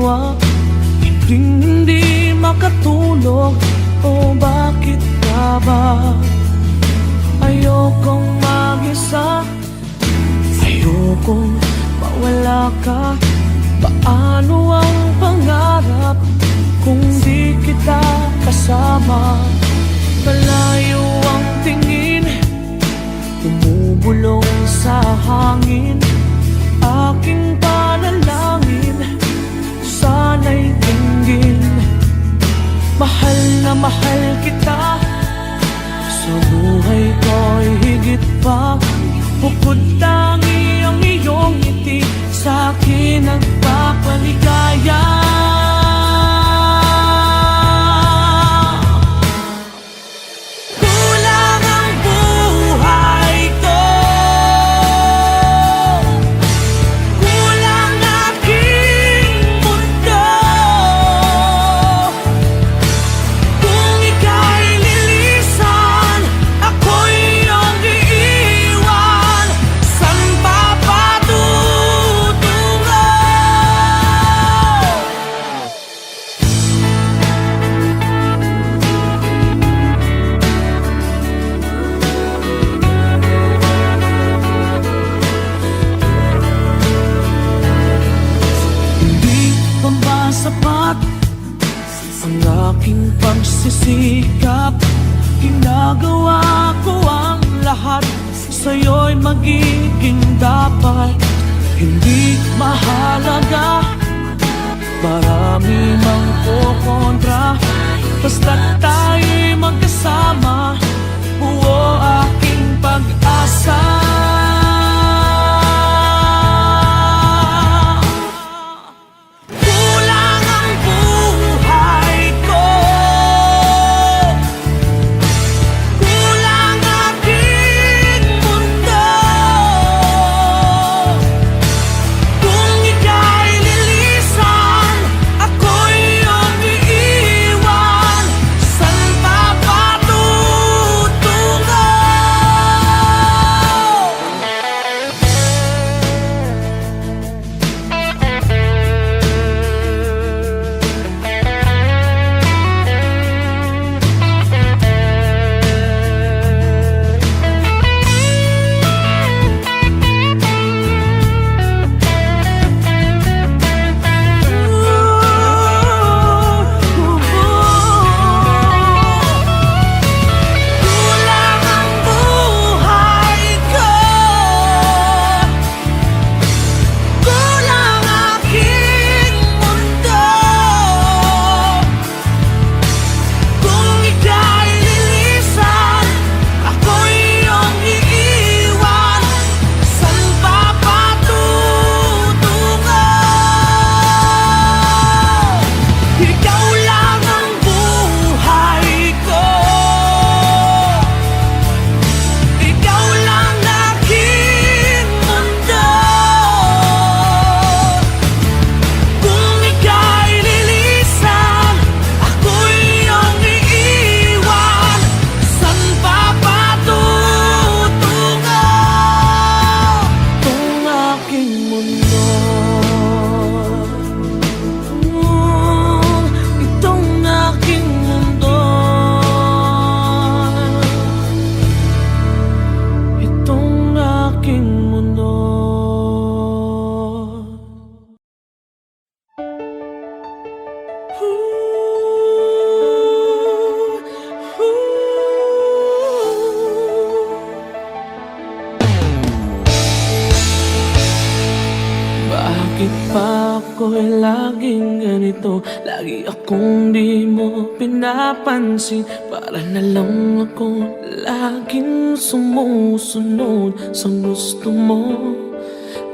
ginawa, hindi makatulog. O bakit ka ba? Ayokong mag-isa, ayokong mawala ka. Paano ang pangarap kung di kita kasama? Malayo ang tingin, bumubulong sa hangin. Aking panalangin, sana'y tinggin. Mahal na mahal kita, sa buhay ko'y higit pa. Bukod tangi ang iyong ngiti, sa'kin nagpapaligaya. Kulang ang buhay ko, kulang aking mundo. Kung ika'y lilisan, ako'y iyong iiwan. San pa patutungo? Hindi pa ba sapat ang aking pagsisikap? Ginagawa ko ang lahat, sa'yo'y magiging dapat. Hindi mahalaga, marami mang kukontra. Basta't tayo'y magkasama, buo aking pag-asa. Kulang ang buhay ko, kulang aking mundo. Kung ika'y lilisan, ako'y iyong iiwan. San pa patutungo? Kulang ang buhay ko, kulang aking mundo. Kung ika'y lilisan, ako'y iyong iiwan. San pa patutungo? Ikaw lang ang buhay ko, ikaw lang aking mundo. Kung ika'y lilisan, ako'y iyong iiwan. San pa patutungo? Itong aking mundo, itong aking mundo, itong aking mundo. Bakit pa ako'y laging ganito? Lagi akong di mo pinapansin. Para na lang ako laging sumusunod sa gusto mo.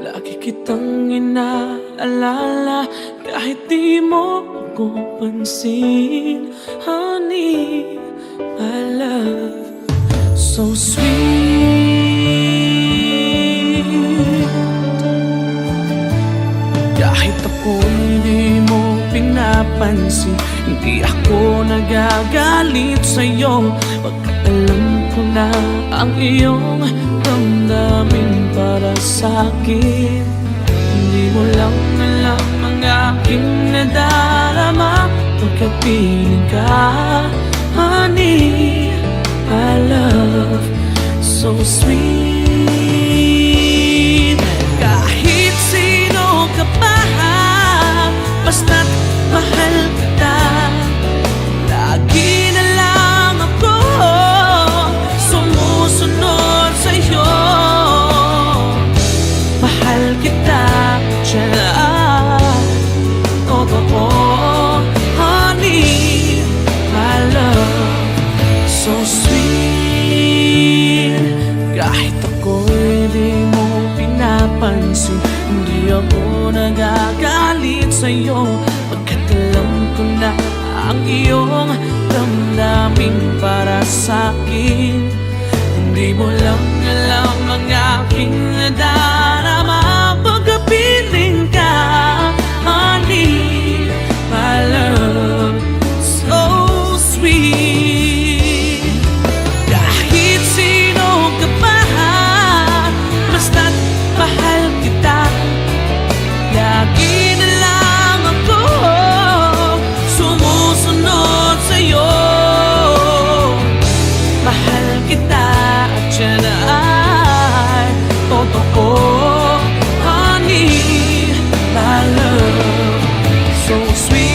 Lagi kitang inaalala kahit di mo ako pansin. Honey, my love, so sweet. Kahit ako'y di mo pinapansin, hindi ako nagagalit sa'yo. Pagkat alam ko na ang iyong damdamin para sa'kin. Hindi mo lang alam ang ang aking nadarama pagkapiling ka. Honey, my love, so sweet. Kahit sino ka pa, basta't mahal kita. Lagi na lang ako sumusunod sa'yo. Mahal kita, tiyan, totoo. Honey, my love, so sweet. Kahit ako'y di mo pinapansin, hindi ako nagagalit sa'yo, pagkat alam ko na ang iyong damdamin para sa'kin. Hindi mo lang alam ang aking nadarama pagkapiling ka. Honey, my love, so sweet. Kahit sino ka pa, basta't mahal kita. Lagi na lang ako sumusunod sa'yo. Mahal kita at yan ay totoo. Honey, my love, so sweet.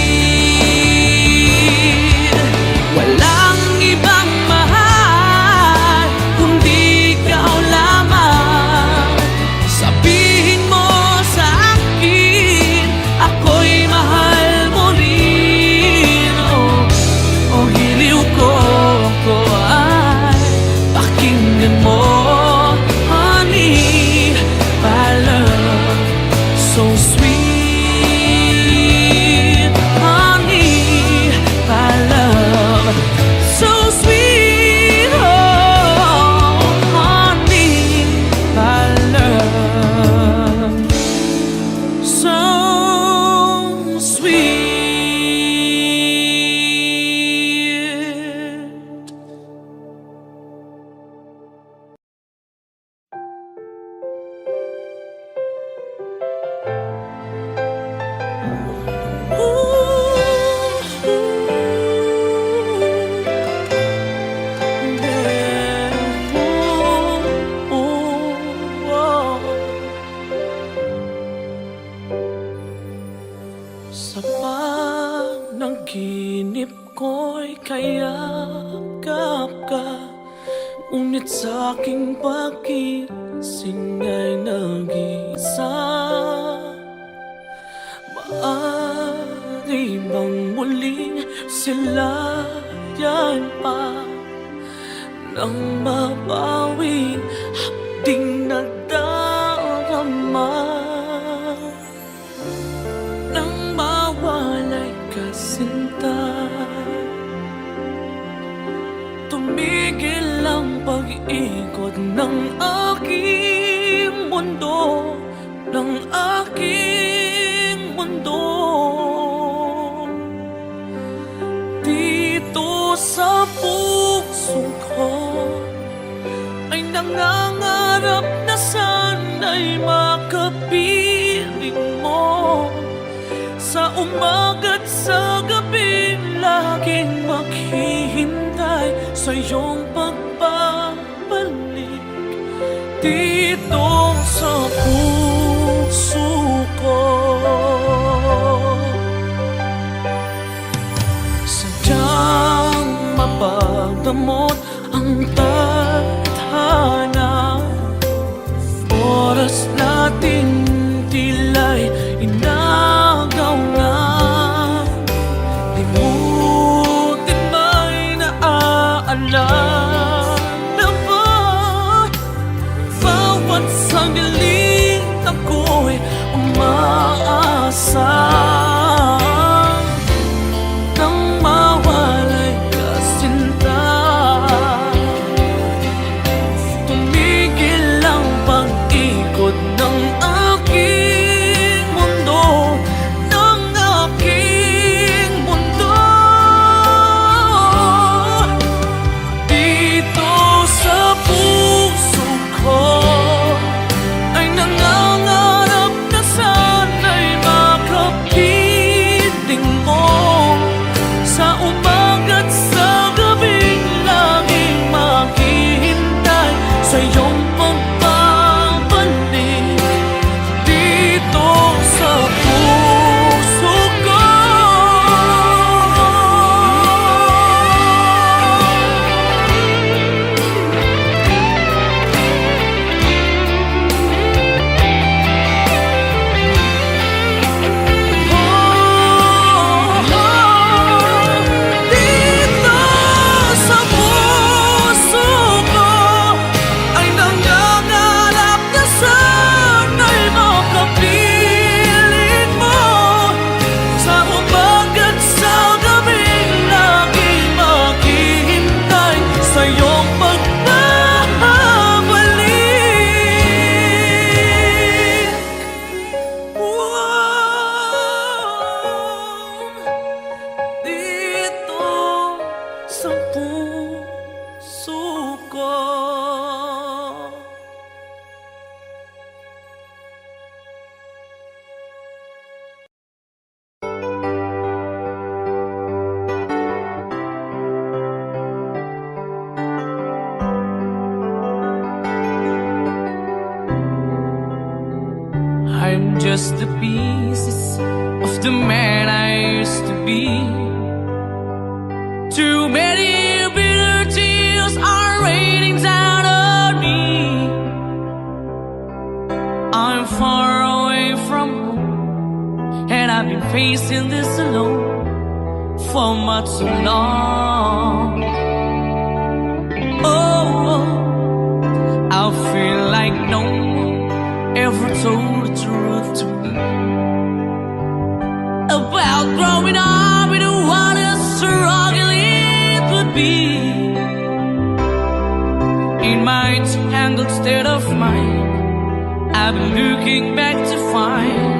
Walang ibang mahal kundi ikaw lamang. Sabihin mo sa akin, ako'y mahal mo rin. Oh, giliw ko ay pakinggan mo. Honey, my love, so sweet. Honey, my love, so sweet. Oh, honey, my love, so sweet. Sa panaginip ko'y kayakap ka, ngunit sa aking pagising ay nag-isa. Maaari bang muling silayan pa nang mabawi hapding nadarama? Nang mawalay ka sinta, tumigil ang pag-ikot ng aking mundo, ng aking mundo. Dito sa puso ko ay nangangarap na sana'y makapiling mo. Sa umaga't sa gabi, laging maghihintay sa iyong pagbabalik. Dito sa puso ko, sadyang mapagdamot ang tadhana. Oras natin tila'y inagaw na. Limutin ba'y naaalala na ba bawat just the pieces of the man I used to be. Too many bitter tears are raining down on me. I'm far away from home, and I've been facing this alone for much too long. Oh, I feel like no one ever told the truth to me about growing up in what a struggle it would be. In my tangled state of mind, I've been looking back to find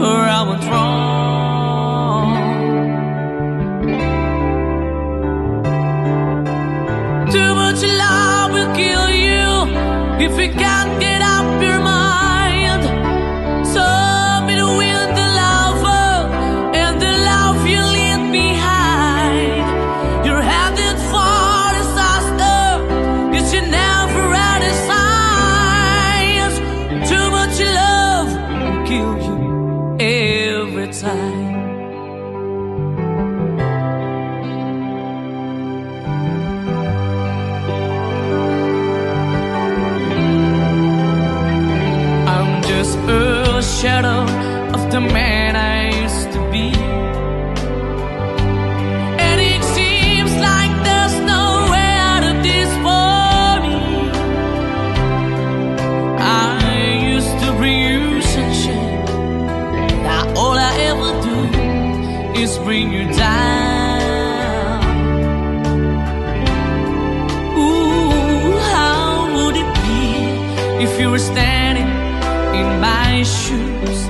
where I went wrong. Too much love will kill you if you can't get up your mind. So between the lover and the love you leave behind, you're headed for disaster, 'cause you never had a signs. Too much love will kill you every time. A shadow of the man I used to be, and it seems like there's no way out of this for me. I used to bring you sunshine, now all I ever do is bring you down. Ooh, how would it be if you were standing in my shoes?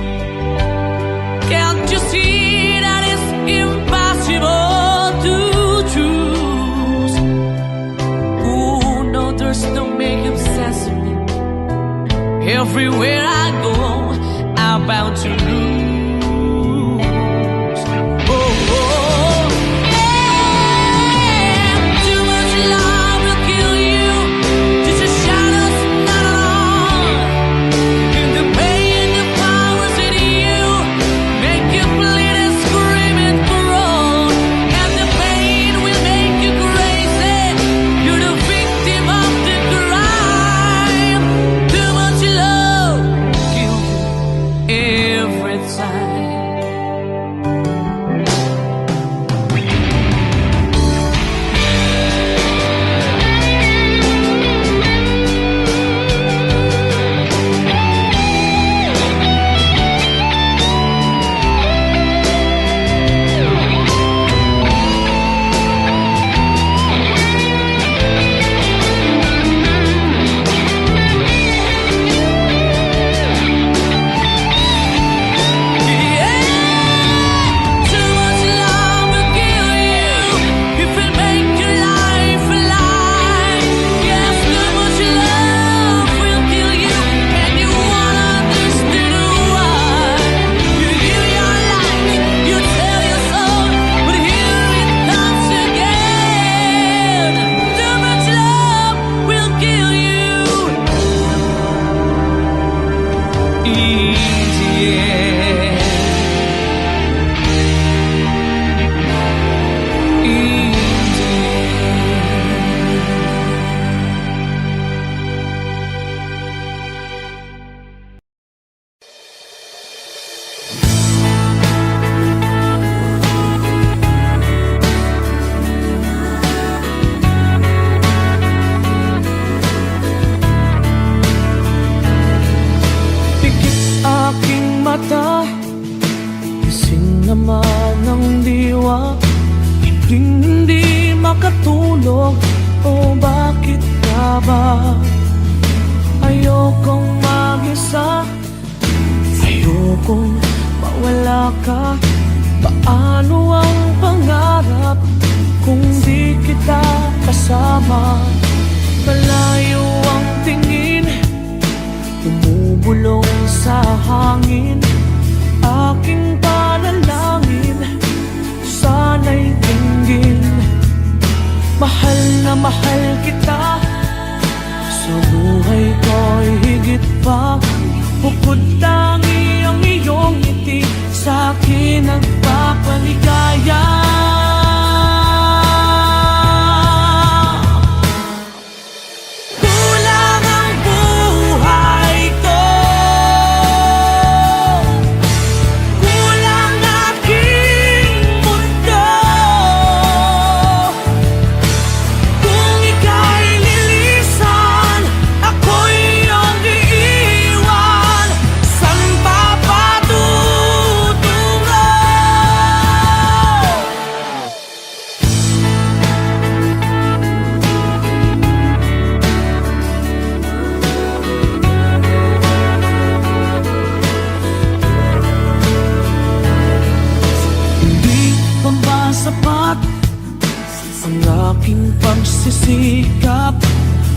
Can't you see that it's impossible to choose? Ooh, no, there's no making sense of me. Everywhere I go, I'm bound to lose. Oh, oh, yeah. Too much love will kill you, just a shadow's not alone. And the pain, the powers in you make you bleed and scream and groan. And the pain will make you crazy. You're the victim of the crime. Too much love will kill you every time. Gising naman ng diwa, hindi makatulog. O bakit ka ba? Ayokong mag-isa, ayokong mawala ka. Paano ang pangarap kung di kita kasama? Malayo ang tingin, bumubulong sa hangin. Aking panalangin, sana'y dinggin. Mahal na mahal kita, sa buhay ko'y higit pa. Bukod tangi ang nagpapaligaya. Kulang ang buhay ko, kulang aking mundo. Kung ika'y lilisan, ako'y iyong iiwan. San pa patutungo? Hindi pa ba sapat ang aking pagsisikap?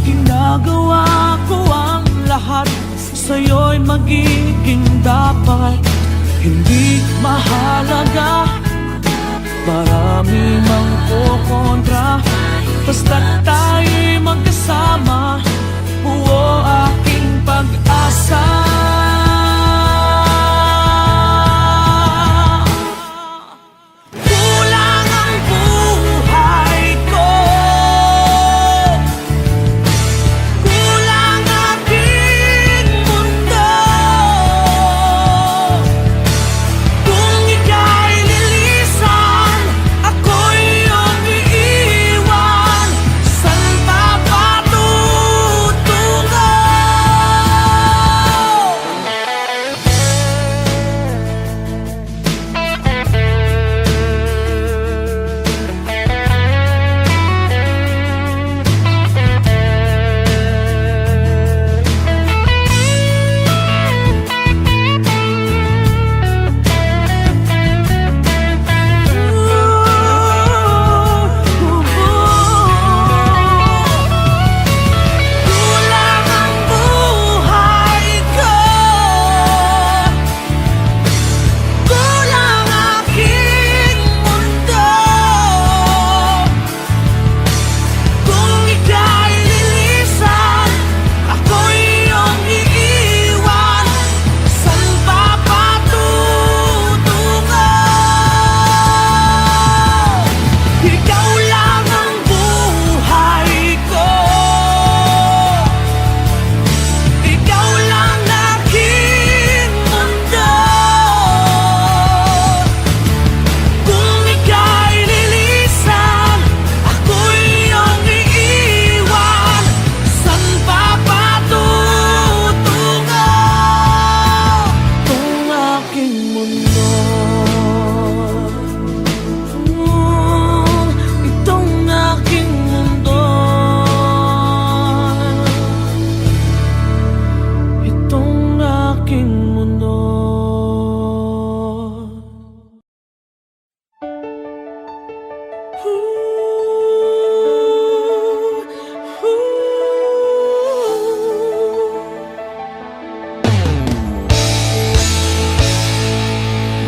Ginagawa ko ang lahat, sa'yo'y magiging dapat. Hindi mahalaga, marami mang kukontra, basta't tayo'y magkasama, buo aking pag-asa. Kulang ang buhay ko, kulang aking mundo. Kung ika'y lilisan, ako'y iyong iiwan. San pa patutungo? Kulang ang buhay ko, kulang aking mundo. Kung ika'y lilisan, ako'y iyong iiwan. San pa patutungo? Ikaw lang ang buhay ko, ikaw lang aking mundo. Kung ika'y lilisan, ako'y iyong iiwan. San pa patutungo? Itong aking mundo, itong aking mundo, itong aking mundo.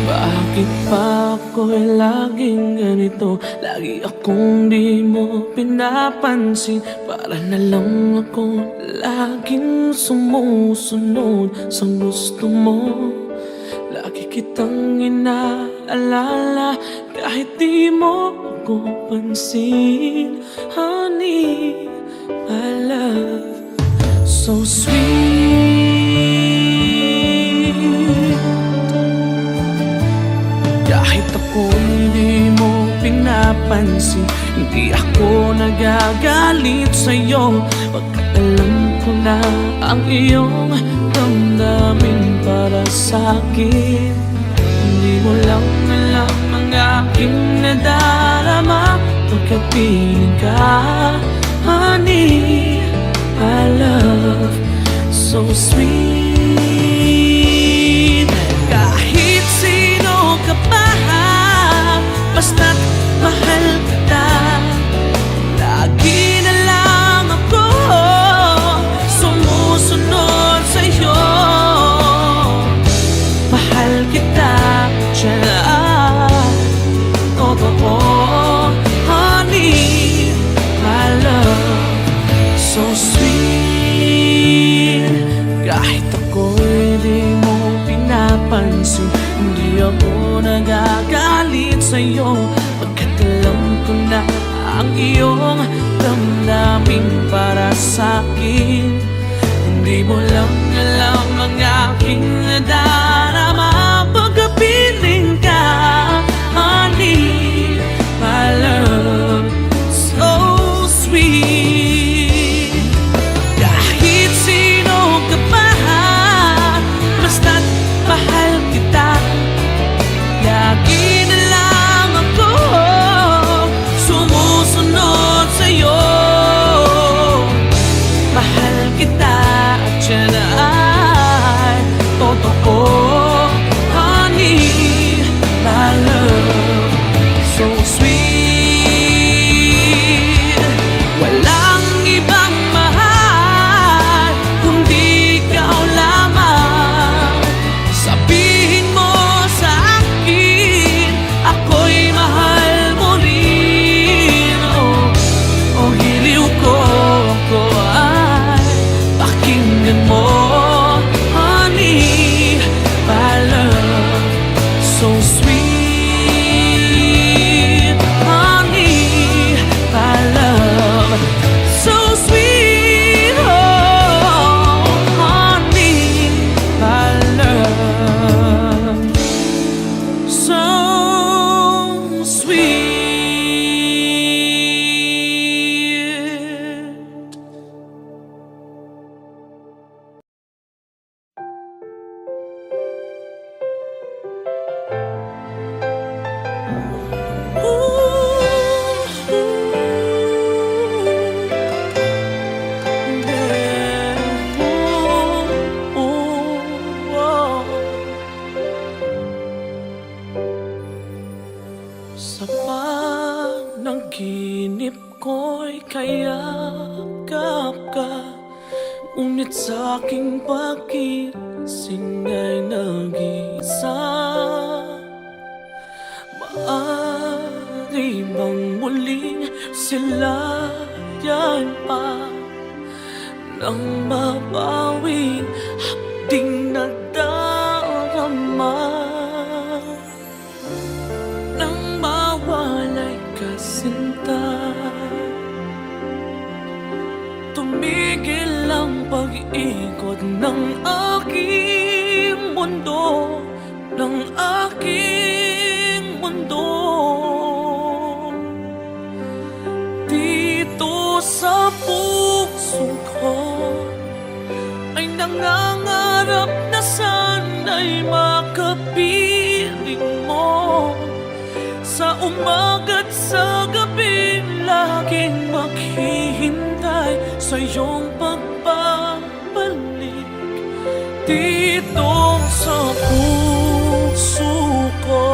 Bakit pa ako'y laging ganito? Lagi akong di mo pinapansin. Para na lang ako laging sumusunod sa gusto mo. Lagi kitang inaalala kahit di mo ako pansin. Honey, my love, so sweet. Kahit ako hindi mo pinapansin, hindi ako nagagalit sa'yo. Pagkat alam ko na ang iyong damdamin para sa'kin. Hindi mo lang alam ang aking nadarama pagkapiling ka. Honey, my love, so sweet. Kahit sino ka pa, basta't mahal kita. Lagi na lang ako sumusunod sa'yo. Mahal kita, tiyan, totoo. Honey, my love, so sweet. Kahit ako'y sa'yo, pagkat alam ko na ang iyong damdamin para sa'kin. Hindi mo lang alam ang aking nadarama pagkapiling ka, honey, my love, so sweet. Kahit sino ka pa, basta't mahal kita, lagi na lang ako sumusunod sa'yo. Mahal kita at yan ay totoo, honey, my love, so sweet. Walang ibang mahal kundi ikaw lamang. Sabihin mo sa akin, ako'y mahal mo rin. Oh, hiliw ko, ako ay pakinggan mo, honey, my love, so sweet, honey, my love, so sweet, oh, honey, my love, so sweet. Sa panaginip ko'y kayakap ka, ngunit sa'king pagising ay nag-iisa. Maaari bang muling silayan pa nang mabawing hapding nadarama? Nang mawalay ka, sinta, tumigil ang pag-ikot ng aking mundo, ng aking mundo. Dito sa puso ko ay nangangarap na sana'y makapiling mo. Sa umaga't sa gabi, laging maghihintay sa iyong pagbabalik. Dito sa puso ko,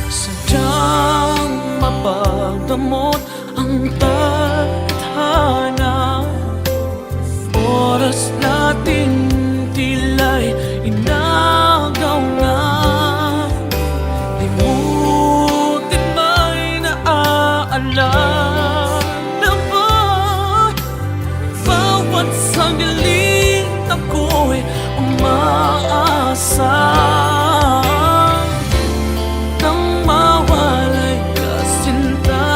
sadyang mapagdamot ang tadhana. Oras natin tila'y inagaw na. Limutin ba'y naaalala ba? Bawat sandali ako'y umaasa. Nang mawalay ka, sinta,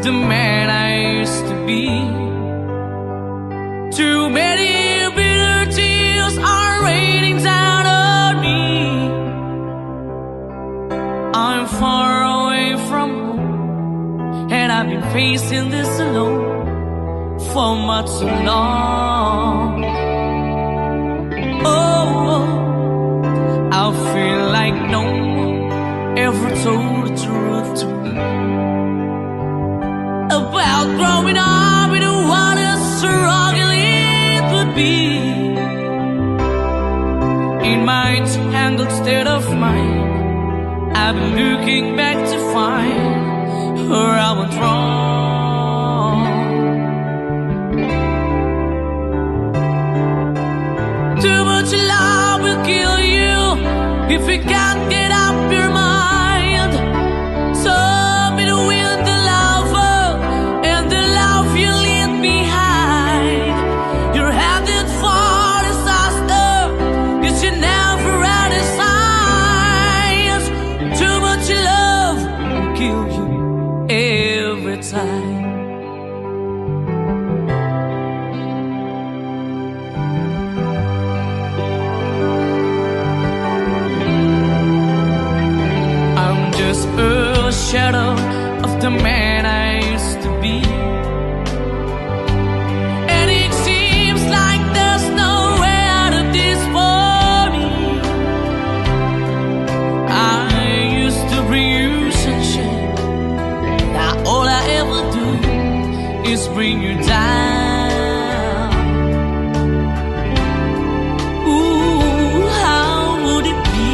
the man I used to be. Too many bitter tears are raining down on me. I'm far away from home, and I've been facing this alone for much too long. Oh, I feel like no one ever told the truth to me about growing up in what a struggle it would be. In my tangled state of mind, I've been looking back to find where I went wrong. Too much love will kill you if you can't get up your mind. So between the lover and the love you leave behind, you're headed for disaster, 'cause you never had a signs. Too much love will kill you every time. A shadow of the man I used to be, and it seems like there's no way out of this for me. I used to bring you sunshine, now all I ever do is bring you down. Ooh, how would it be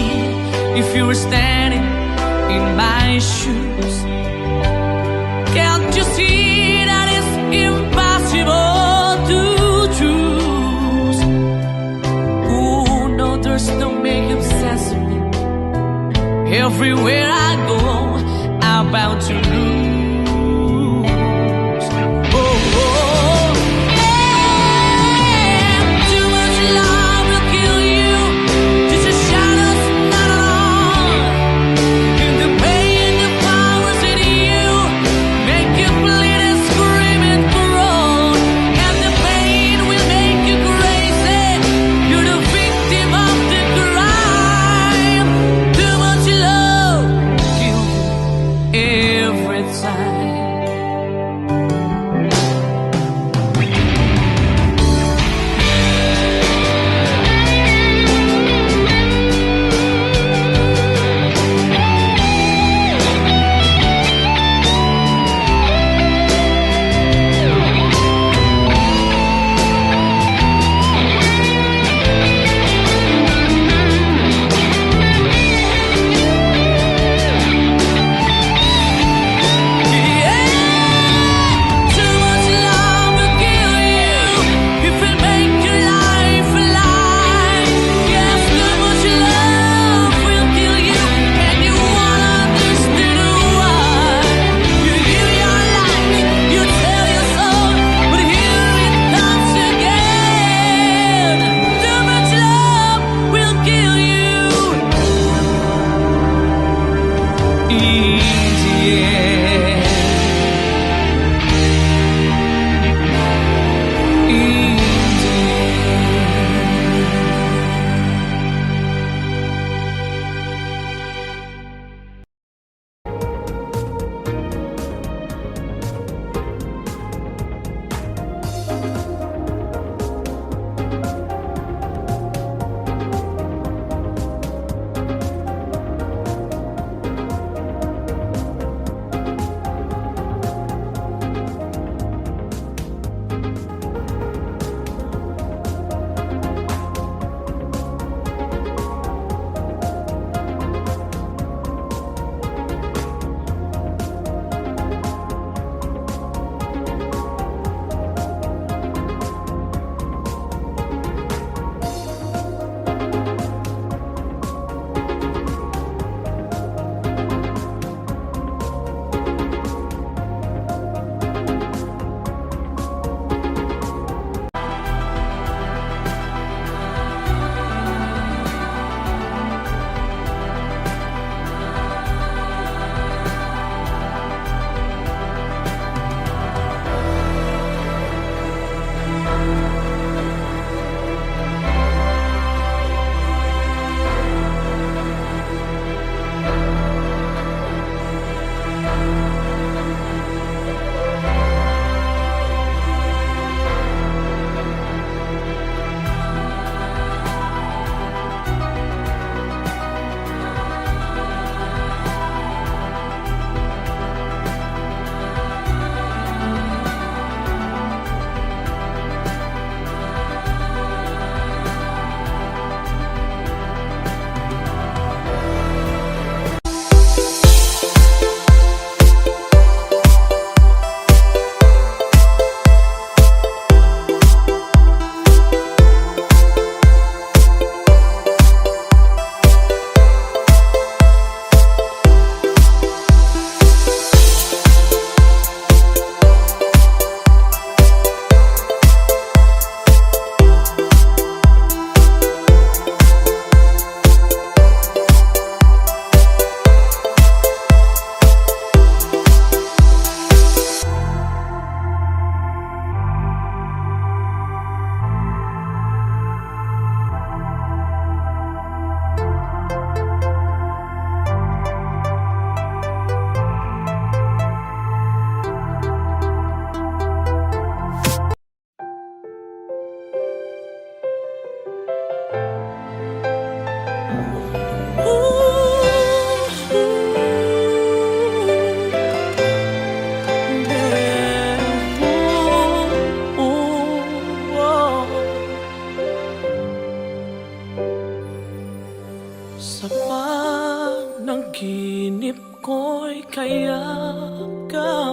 if you were standing in my shoes? Can't you see that it's impossible to choose? Ooh, no, there's no making sense of me. Everywhere I go, I'm bound to lose. Oh, oh, yeah. Too much love will kill you, just a shadow's not alone. The pain, the powers in you make you bleed and scream and groan, and the pain will make you crazy. You're the victim of the crime. Too much love kill you every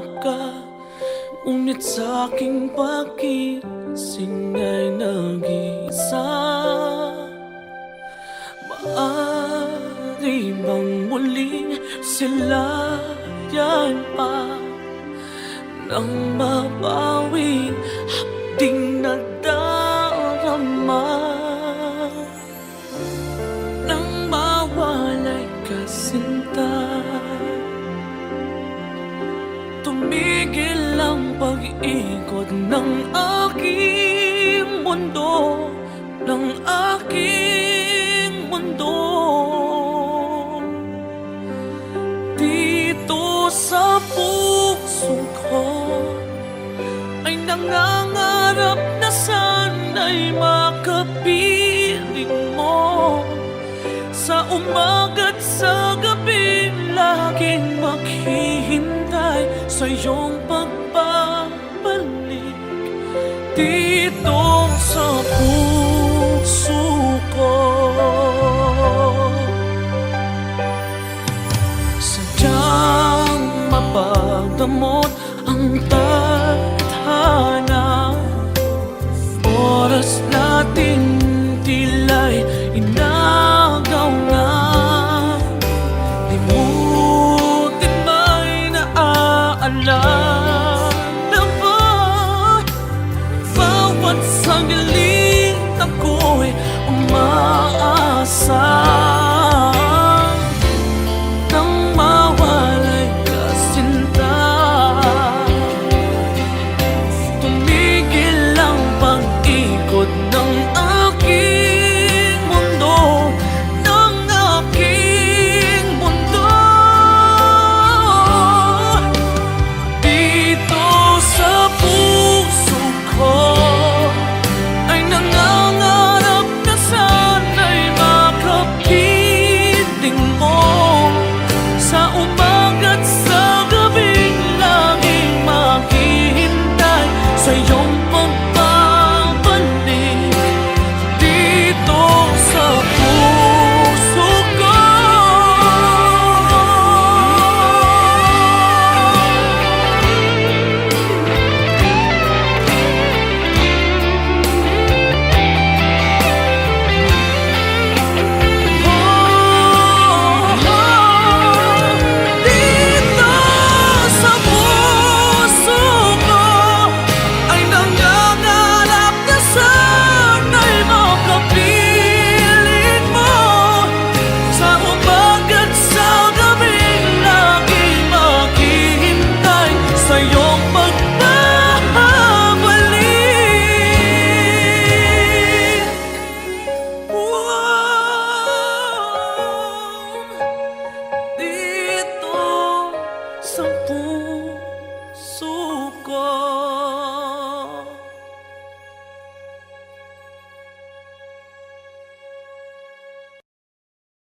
hanap ka, ngunit sa aking pagising ay nag-iisa. Maaari bang muling silayan pa nang mabawi hapding nadarama, nang mawalay ka sinta? Tumigil ang pag-ikot ng aking mundo, ng aking mundo. Dito sa puso ko ay nangangarap na sana'y makapiling mo. Sa umaga't sa gabi laging maghihintay sa iyong pagbabalik dito sa puso ko. Sadyang mapagdamot ang tadhana, oras natin tila'y inagaw na. Limutin ba'y naaalala ba? Bawat sandali ako'y umaasa